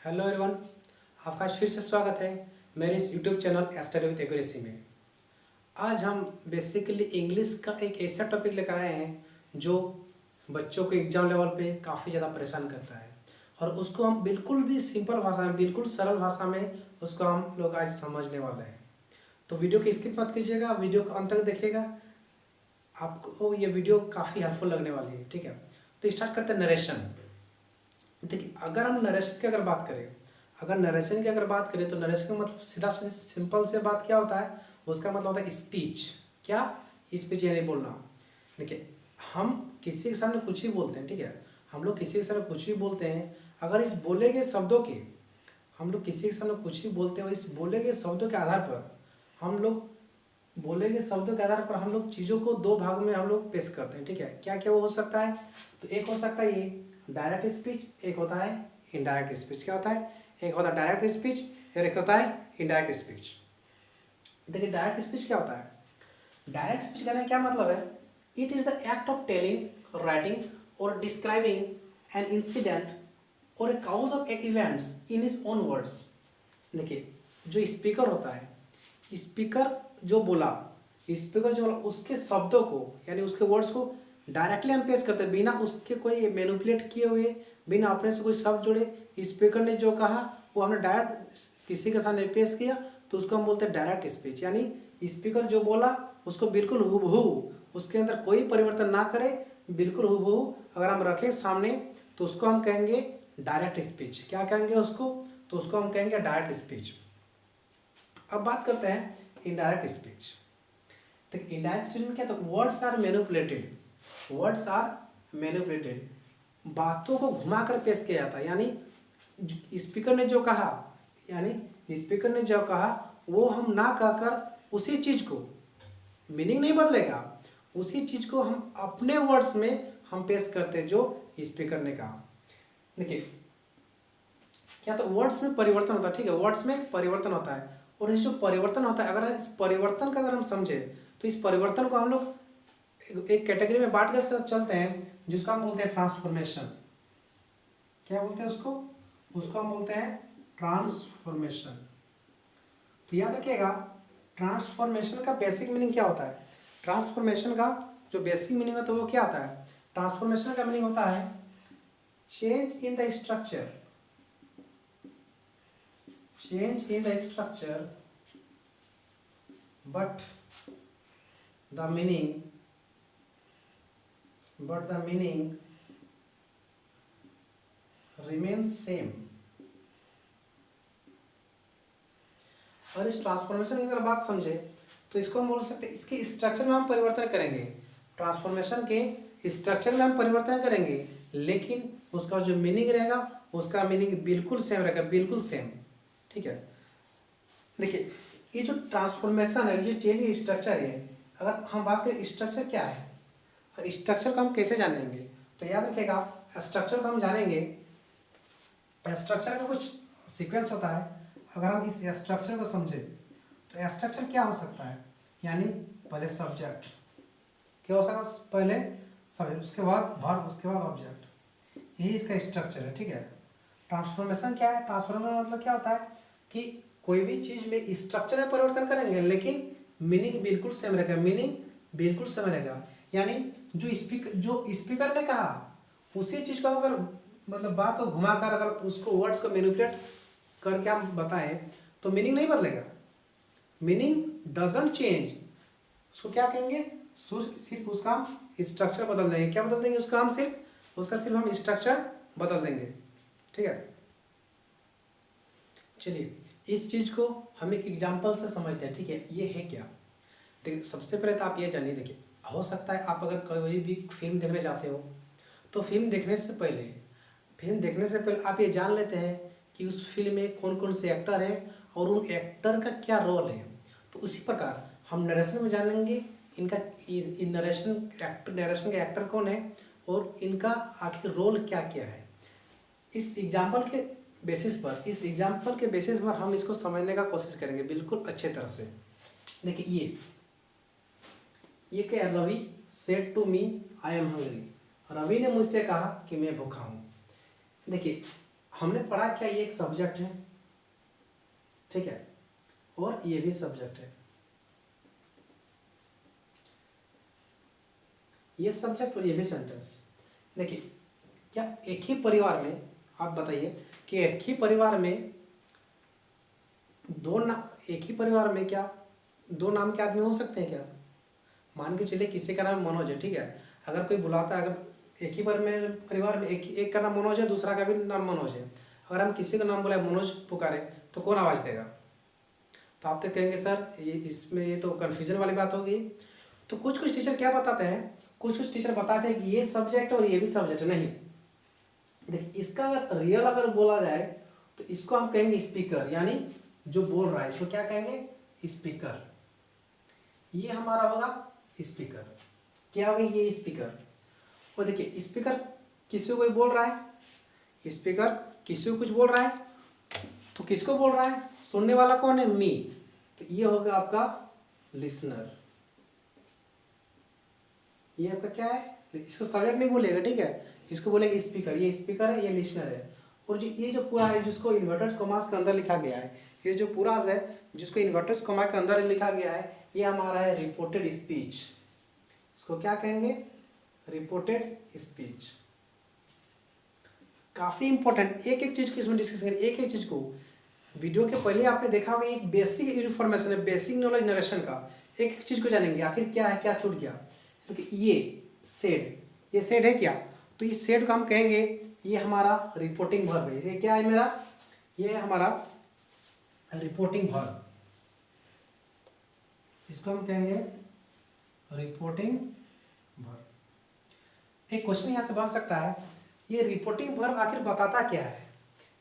Hello everyone, आपका आज फिर से स्वागत है मेरे इस YouTube channel study with accuracy में। आज हम बेसिकली इंग्लिश का एक ऐसा टॉपिक लेकर आए हैं जो बच्चों को एग्जाम लेवल पे काफ़ी ज़्यादा परेशान करता है और उसको हम बिल्कुल भी सिंपल भाषा में, बिल्कुल सरल भाषा में उसको हम लोग आज समझने वाले हैं। तो वीडियो को स्किप मत कीजिएगा, वीडियो को अंत तक देखिएगा, आपको ये वीडियो काफ़ी हेल्पफुल लगने वाली है। ठीक है, तो स्टार्ट करते हैं नरेशन। देखिए, अगर हम नरेशन की बात करें तो नरेशन का मतलब सीधा सिंपल से बात क्या होता है, उसका मतलब होता है स्पीच। क्या? स्पीच यानी बोलना। देखिए, हम किसी के सामने कुछ भी बोलते हैं, ठीक है, हम लोग किसी के सामने कुछ भी बोलते हैं, अगर इस बोले गए शब्दों के हम लोग किसी के सामने कुछ भी बोलते हैं और इस बोले गए शब्दों के आधार पर हम लोग चीज़ों को दो भागों में हम लोग पेश करते हैं। ठीक है, क्या क्या वो हो सकता है? तो एक हो सकता है ये डायरेक्ट स्पीच, एक होता है इनडायरेक्ट स्पीच। क्या होता है? एक होता है डायरेक्ट स्पीच और एक होता है इनडायरेक्ट स्पीच। देखिए, डायरेक्ट स्पीच क्या होता है? डायरेक्ट स्पीच कहने का क्या मतलब है? It is the act of telling, writing और डिस्क्राइबिंग एन इंसिडेंट और a course of events in his own words. देखिए, जो स्पीकर होता है, स्पीकर जो बोला उसके शब्दों को यानी उसके वर्ड्स को डायरेक्टली हम पेश करते हैं, बिना उसके कोई मैनिपुलेट किए हुए, बिना अपने से कोई शब्द जुड़े। स्पीकर ने जो कहा वो हमने डायरेक्ट किसी के सामने पेश किया, तो उसको हम बोलते हैं डायरेक्ट स्पीच। यानी स्पीकर जो बोला उसको बिल्कुल हूबहू, उसके अंदर कोई परिवर्तन ना करे, बिल्कुल हूबहू अगर हम रखें सामने, तो उसको हम कहेंगे डायरेक्ट स्पीच। क्या कहेंगे उसको? तो उसको हम कहेंगे डायरेक्ट स्पीच। अब बात करते हैं इनडायरेक्ट स्पीच। तो इनडायरेक्ट स्पीच में क्या? तो वर्ड्स आर मैनिपुलेटेड, बातों को घुमाकर पेश किया जाता है। यानी स्पीकर ने जो कहा वो हम ना कहकर उसी चीज को, मीनिंग नहीं बदलेगा, उसी चीज को हम अपने वर्ड्स में हम पेश करते हैं जो स्पीकर ने कहा। देखिए, क्या? तो वर्ड्स में परिवर्तन होता है। ठीक है, वर्ड्स में परिवर्तन होता है और इस जो परिवर्तन होता है, अगर इस परिवर्तन का अगर हम समझे तो इस परिवर्तन को हम लोग एक कैटेगरी में बांट कर चलते हैं जिसको हम बोलते हैं ट्रांसफॉर्मेशन। क्या बोलते हैं उसको? उसको हम बोलते हैं ट्रांसफॉर्मेशन। तो याद रखिएगा, ट्रांसफॉर्मेशन का बेसिक मीनिंग क्या होता है? ट्रांसफॉर्मेशन का जो बेसिक मीनिंग होता है वो क्या होता है? ट्रांसफॉर्मेशन का मीनिंग होता है change in the structure, but the meaning remains same। और इस ट्रांसफॉर्मेशन की अगर बात समझे तो इसको हम बोल सकते हैं इसके स्ट्रक्चर में हम परिवर्तन करेंगे, ट्रांसफॉर्मेशन के स्ट्रक्चर में हम परिवर्तन करेंगे, लेकिन उसका जो मीनिंग रहेगा उसका मीनिंग बिल्कुल सेम रहेगा, बिल्कुल सेम। ठीक है, देखिए, ये जो ट्रांसफॉर्मेशन है, ये चेंज स्ट्रक्चर है। अगर हम बात करें स्ट्रक्चर क्या है और स्ट्रक्चर को हम कैसे जानेंगे, तो याद रखिएगा, स्ट्रक्चर को हम जानेंगे, स्ट्रक्चर का कुछ सीक्वेंस होता है। अगर हम इस स्ट्रक्चर को समझे तो स्ट्रक्चर क्या हो सकता है? यानी पहले सब्जेक्ट, क्या हो सकता है? पहले सब्जेक्ट, उसके बाद वर्ब, उसके बाद ऑब्जेक्ट, यही इसका स्ट्रक्चर है। ठीक है, ट्रांसफॉर्मेशन क्या है? ट्रांसफॉर्मेशन मतलब क्या होता है कि कोई भी चीज में स्ट्रक्चर में परिवर्तन करेंगे लेकिन मीनिंग बिल्कुल सेम रहेगा। यानी जो स्पीकर ने कहा उसी चीज को अगर मतलब बात को घुमाकर अगर उसको वर्ड्स को मैनिपुलेट करके हम बताएं तो मीनिंग नहीं बदलेगा, मीनिंग डजंट चेंज। उसको क्या कहेंगे? सिर्फ उसका हम स्ट्रक्चर बदल देंगे। क्या बदल देंगे? उसका सिर्फ हम स्ट्रक्चर बदल देंगे। ठीक है, चलिए इस चीज को हम एक एग्जाम्पल से समझते हैं। ठीक है, ये है क्या? देखिए, सबसे पहले तो आप ये जानिए, देखिए, हो सकता है आप अगर कोई भी फिल्म देखने जाते हो तो फिल्म देखने से पहले आप ये जान लेते हैं कि उस फिल्म में कौन कौन से एक्टर हैं और उन एक्टर का क्या रोल है। तो उसी प्रकार हम नरेशन में जानेंगे इनका नरेशन के एक्टर कौन है और इनका आखिर रोल क्या क्या है। इस एग्जाम्पल के बेसिस पर हम इसको समझने का कोशिश करेंगे बिल्कुल अच्छे तरह से। देखिए, ये क्या है? Ravi said to me I am hungry. Ravi ने मुझसे कहा कि मैं भूखा हूँ। देखिए, हमने पढ़ा क्या, ये एक सब्जेक्ट है, ठीक है, और ये भी सब्जेक्ट है, ये सब्जेक्ट और ये भी सेंटेंस। देखिए क्या एक ही परिवार में, आप बताइए कि एक ही परिवार में एक ही परिवार में क्या दो नाम के आदमी हो सकते हैं क्या? मान के चलिए किसी का नाम मनोज है, ठीक है, अगर कोई बुलाता है, अगर एक ही परिवार में एक का नाम मनोज है, दूसरा का भी नाम मनोज है, अगर हम किसी का नाम बोले मनोज पुकारे तो कौन आवाज़ देगा? तो आप तो कहेंगे सर ये तो कन्फ्यूजन वाली बात होगी। तो कुछ कुछ टीचर क्या बताते हैं, कुछ टीचर बताते हैं कि ये सब्जेक्ट और ये भी सब्जेक्ट नहीं। देखिए इसका अगर रियल अगर बोला जाए तो इसको हम कहेंगे स्पीकर, यानी जो बोल रहा है इसको क्या कहेंगे? स्पीकर। ये हमारा होगा स्पीकर। क्या होगा? ये स्पीकर। और देखिए स्पीकर किसी को कोई बोल रहा है, स्पीकर किसी को कुछ बोल रहा है, तो किसको बोल रहा है? सुनने वाला कौन है? मी। तो ये होगा आपका लिसनर। ये आपका क्या है? इसको सब्जेक्ट नहीं बोलेगा, ठीक है, इसको बोलेगा स्पीकर। ये स्पीकर है, ये लिसनर है। और ये जो पूरा है जिसको इन्वर्टेड कॉमास के अंदर लिखा गया है, ये जो पूरा है जिसको इन्वर्टेड कॉमा के अंदर लिखा गया है, ये हमारा है रिपोर्टेड स्पीच। इसको क्या कहेंगे? Reported speech. काफ़ी इंपॉर्टेंट, एक एक चीज़ को इसमें डिस्कस करें, एक एक चीज़ को। वीडियो के पहले आपने देखा होगा एक बेसिक इन्फॉर्मेशन है, बेसिक नॉलेज नरेशन का। एक एक चीज़ को जानेंगे आखिर क्या है, क्या छूट गया। क्योंकि ये सेड है क्या? तो इस सेड को हम कहेंगे ये हमारा रिपोर्टिंग वर्ब है। ये क्या है मेरा? ये है हमारा रिपोर्टिंग वर्ब। इसको हम कहेंगे रिपोर्टिंग वर्ब। एक क्वेश्चन यहाँ से बन सकता है, ये रिपोर्टिंग वर्ब आखिर बताता क्या है?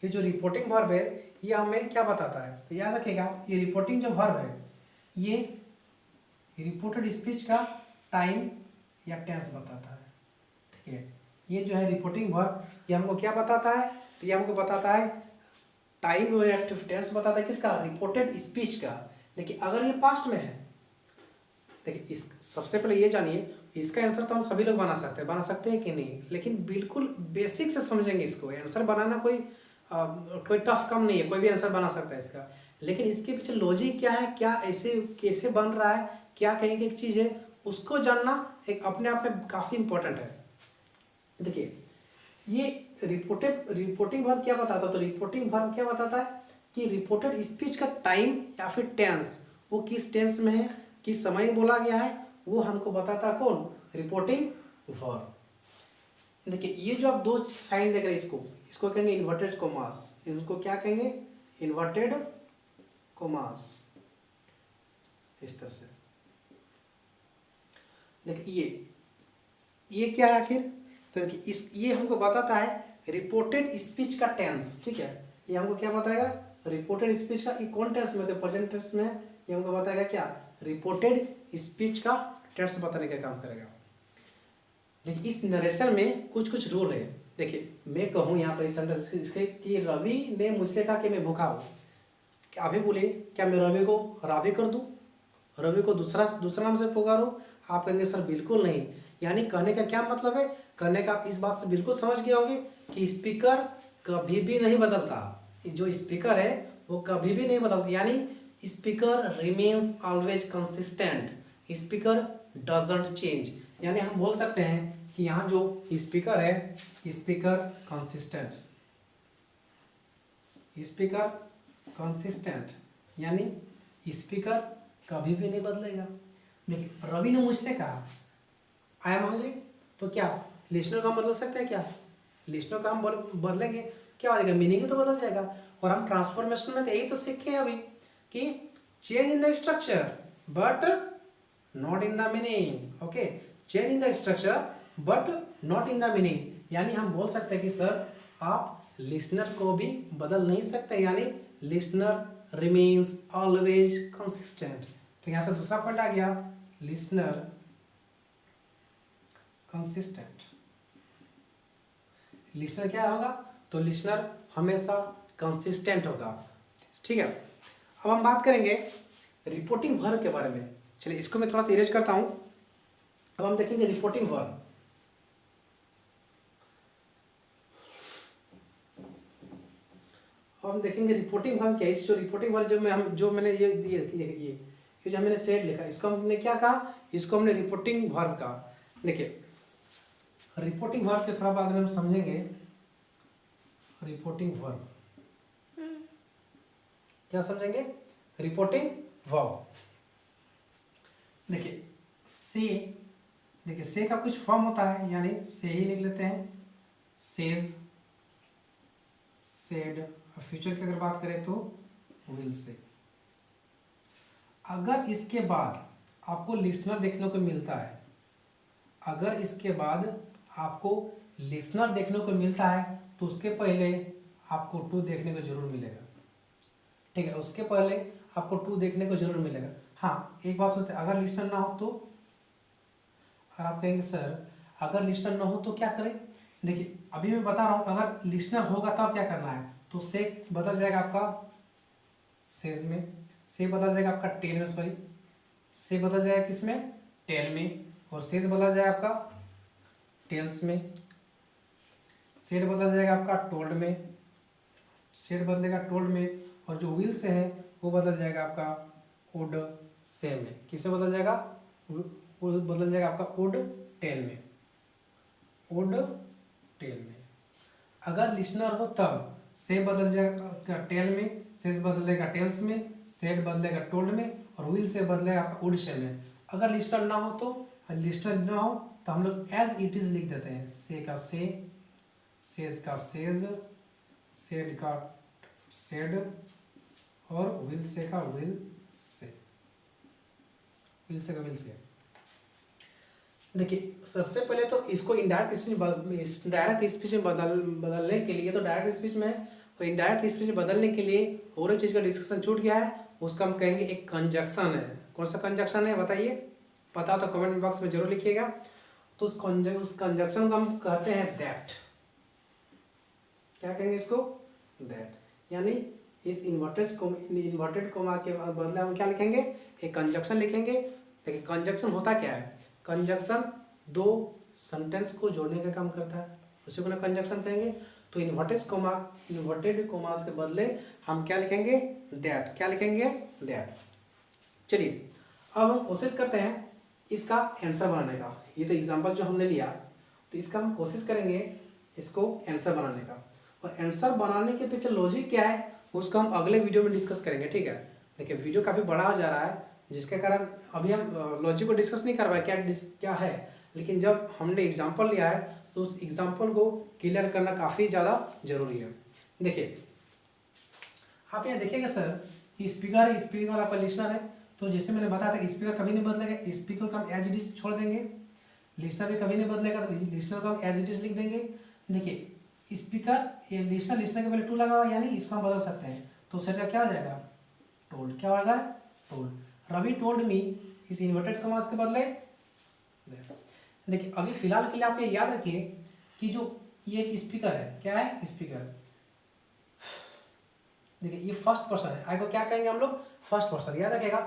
ये जो रिपोर्टिंग वर्ब है ये हमें क्या बताता है? तो याद रखिएगा ये रिपोर्टिंग जो वर्ब है ये रिपोर्टेड स्पीच का टाइम या टेंस बताता है, ठीक है। ये जो है रिपोर्टिंग वर्ब ये हमको क्या बताता है? तो ये हमको बताता है टाइम और एक्टिव टेंस बताता है किसका? रिपोर्टेड स्पीच का। देखिए अगर ये पास्ट में है, देखिए इस सबसे पहले ये जानिए इसका आंसर तो हम सभी लोग बना सकते हैं कि नहीं, लेकिन बिल्कुल बेसिक से समझेंगे इसको। आंसर बनाना कोई टफ काम नहीं है, कोई भी आंसर बना सकता है इसका। लेकिन इसके पीछे लॉजिक क्या है, क्या ऐसे कैसे बन रहा है, क्या कहीं की एक चीज़ है, उसको जानना एक अपने आप में काफ़ी इंपॉर्टेंट है। देखिए ये रिपोर्टिंग वर्ब क्या बताता है? तो रिपोर्टिंग वर्ब क्या बताता है कि रिपोर्टेड स्पीच का टाइम या फिर टेंस, वो किस टेंस में है, किस समय बोला गया है, वो हमको बताता है कौन? Reporting verb. देखिए ये जो आप दो साइन देख रहे हैं इसको कहेंगे इन्वर्टेड कोमास। इसको क्या कहेंगे? Inverted commas. इस तरह से देखिए ये क्या है आखिर? तो देखिए ये हमको बताता है रिपोर्टेड स्पीच का टेंस, ठीक है। ये हमको क्या बताएगा? रिपोर्टेड स्पीच का कौन टेंस में? तो प्रेजेंट टेंस में ये हमको बताएगा क्या? रिपोर्टेड स्पीच का टेंस बताने का काम करेगा। देखिए इस नरेशन में कुछ कुछ रूल है। देखिए मैं कहूँ यहाँ पर इस सेंटेंस इसके कि रवि ने मुझसे कहा कि मैं भूखा हूँ, क्या अभी बोले क्या मैं रवि को रावी कर दूँ, रवि को दूसरा नाम से पुकारूँ? आप कहेंगे सर बिल्कुल नहीं। यानी कहने का क्या मतलब है? कहने का आप इस बात से बिल्कुल समझ गए होंगे कि स्पीकर कभी भी नहीं बदलता। जो स्पीकर है वो कभी भी नहीं बदलता, यानी speaker remains always consistent, speaker doesn't change. यानी हम बोल सकते हैं कि यहाँ जो स्पीकर है स्पीकर कंसिस्टेंट, स्पीकर कंसिस्टेंट यानी स्पीकर कभी भी नहीं बदलेगा। देखिए रवि ने मुझसे कहा आई एम हंग्री, तो क्या लिस्नर का हम बदल सकते हैं? क्या लिस्नर का हम बदलेंगे क्या हो जाएगा? मीनिंग ही तो बदल जाएगा। और हम ट्रांसफॉर्मेशन में यही तो सीखे हैं अभी कि change in the structure but not in the meaning. Okay, change in the structure but not in the meaning. यानी हम बोल सकते हैं कि सर आप लिसनर को भी बदल नहीं सकते, यानी लिसनर रिमेन्स ऑलवेज कंसिस्टेंट। तो यहाँ से दूसरा पॉइंट आ गया, लिसनर कंसिस्टेंट। लिसनर क्या होगा? तो लिसनर हमेशा कंसिस्टेंट होगा, ठीक है। अब हम बात करेंगे रिपोर्टिंग वर्ब के बारे में। चलिए इसको मैं थोड़ा सा इरेज करता हूं। अब हम देखेंगे रिपोर्टिंग वर्ब। अब हम देखेंगे रिपोर्टिंग वर्ब क्या है। इस जो रिपोर्टिंग वर्ब जो मैंने ये जो मैंने सेड लिखा, इसको हमने क्या कहा, इसको हमने रिपोर्टिंग वर्ब कहा। देखिए रिपोर्टिंग वर्ब के थोड़ा बाद में हम समझेंगे। रिपोर्टिंग वर्ब क्या समझेंगे, रिपोर्टिंग वर्ब। देखिए से का कुछ फॉर्म होता है, यानी से ही लिख लेते हैं, सेज, सेड। फ्यूचर की अगर बात करें तो विल से। अगर इसके बाद आपको लिसनर देखने को मिलता है, अगर इसके बाद आपको लिसनर देखने को मिलता है तो उसके पहले आपको टू देखने को जरूर मिलेगा, ठीक है। उसके पहले आपको टू देखने को जरूर मिलेगा। हाँ एक बात सोचते हैं, अगर लिसनर ना हो तो, अगर आप कहेंगे सर अगर लिसनर ना हो तो क्या करें। देखिए अभी मैं बता रहा हूँ, अगर लिसनर होगा तब क्या करना है, तो से बदल जाएगा आपका सेज में, से बदल जाएगा आपका टेल में, सॉरी से बदल जाएगा किसमें, टेल में, और सेज बदल जाएगा आपका टेल्स में, सेड बदल जाएगा आपका टोल्ड में, सेड बदलेगा टोल्ड में, और जो विल से है वो बदल जाएगा आपका वुड से में। किसमें बदल जाएगा, वो बदल जाएगा आपका वुड टेल में, वुड टेल में। अगर लिसनर हो तब से बदल जाएगा टेल में, सेज बदलेगा टेल्स में, सेड बदलेगा टोल्ड में, और विल से बदलेगा आपका वुड से में। अगर लिसनर ना हो तो, लिसनर ना हो तो हम लोग एज इट इज लिख देते हैं, से का से, सेज का सेज, सेड का सेड, और विल से का विल से, विल से का विल से। देखिए सबसे पहले तो इसको इनडायरेक्ट स्पीच डायरेक्ट स्पीच में बदलने के लिए, तो डायरेक्ट स्पीच में और इनडायरेक्ट स्पीच में बदलने के लिए और एक चीज़ का डिस्कशन छूट गया है, उसका हम कहेंगे एक कंजक्शन है। कौन सा कंजक्शन है बताइए, पता तो कमेंट बॉक्स में जरूर लिखिएगा। तो उस कंजक्शन को हम कहते हैं दैट। क्या कहेंगे इसको, दैट। यानी इस इन्वर्टेड कोमा के बदले हम क्या लिखेंगे, एक कंजक्शन लिखेंगे। देखिए कंजक्शन होता क्या है, कंजक्शन दो सेंटेंस को जोड़ने का काम करता है, उसी को ना कंजक्शन कहेंगे। तो इन्वर्टेड कोमास के बदले हम क्या लिखेंगे, दैट। क्या लिखेंगे, दैट। चलिए अब हम कोशिश करते हैं इसका आंसर बनाने का। ये तो एग्जांपल जो हमने लिया, तो इसका हम कोशिश करेंगे इसको आंसर बनाने का। और आंसर बनाने के पीछे लॉजिक क्या है उसको हम अगले वीडियो में डिस्कस करेंगे, ठीक है। देखिए वीडियो काफ़ी बड़ा हो जा रहा है, जिसके कारण अभी हम लॉजिक को डिस्कस नहीं कर रहे क्या है, लेकिन जब हमने एग्जाम्पल लिया है तो उस एग्जाम्पल को क्लियर करना काफ़ी ज़्यादा जरूरी है। देखिए आप यहाँ देखिएगा सर, स्पीकर आपका लिसनर है, तो जैसे मैंने बताया था स्पीकर कभी नहीं बदलेगा, स्पीकर को हम एज इट इज छोड़ देंगे। लिसनर भी कभी नहीं बदलेगा, तो लिसनर को हम एज इट इज लिख देंगे। देखिए स्पीकर, ये लिसनर के पहले टू लगा हुआ, यानी इसको हम बदल सकते हैं। तो सेट का क्या हो जाएगा, टोल्ड। क्या होगा, टोल्ड। रवि टोल्ड मी, इस इन्वर्टेड कॉमास के बदले। देखिए अभी फिलहाल के लिए आप ये याद रखिए कि जो ये स्पीकर है, क्या है, स्पीकर। देखिए ये फर्स्ट पर्सन है, आई को क्या कहेंगे हम लोग, फर्स्ट पर्सन। याद रखिएगा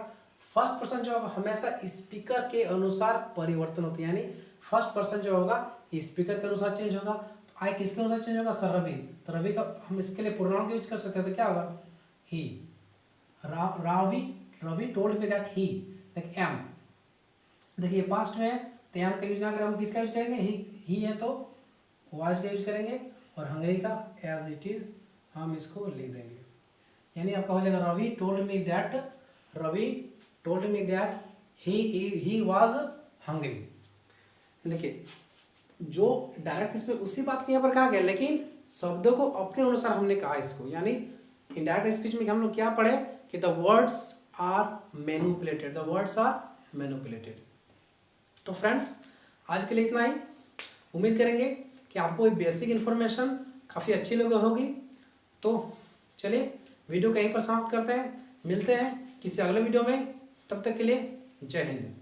फर्स्ट पर्सन जो होगा हमेशा स्पीकर के अनुसार परिवर्तन होती है, यानी फर्स्ट पर्सन जो होगा स्पीकर के अनुसार चेंज होगा। तो आई किसके अनुसार चेंज होगा, सर रवि। तो रवि का हम इसके लिए प्रोनाउन यूज कर सकते हैं, तो क्या होगा, he. Ravi told me that he, देखिए एम। देखिए पास्ट में है तो एम का यूज ना करें, हम किसका यूज करेंगे, ही है तो वाज का यूज करेंगे, और हंगरी का एज इट इज हम इसको लिख देंगे। यानी आपका हो जाएगा Ravi told me that he was hungry. देखिए जो डायरेक्ट इसमें उसी बात को यहाँ पर कहा गया, लेकिन शब्दों को अपने अनुसार हमने कहा इसको। यानी इनडायरेक्ट स्पीच में हम लोग क्या पढ़े कि द वर्ड्स आर मैनिपुलेटेड, तो फ्रेंड्स आज के लिए इतना ही। उम्मीद करेंगे कि आपको ये बेसिक इन्फॉर्मेशन काफ़ी अच्छी लगी होगी। तो चलिए वीडियो को यहीं पर समाप्त करते हैं, मिलते हैं किसी अगले वीडियो में, तब तक के लिए जय हिंद।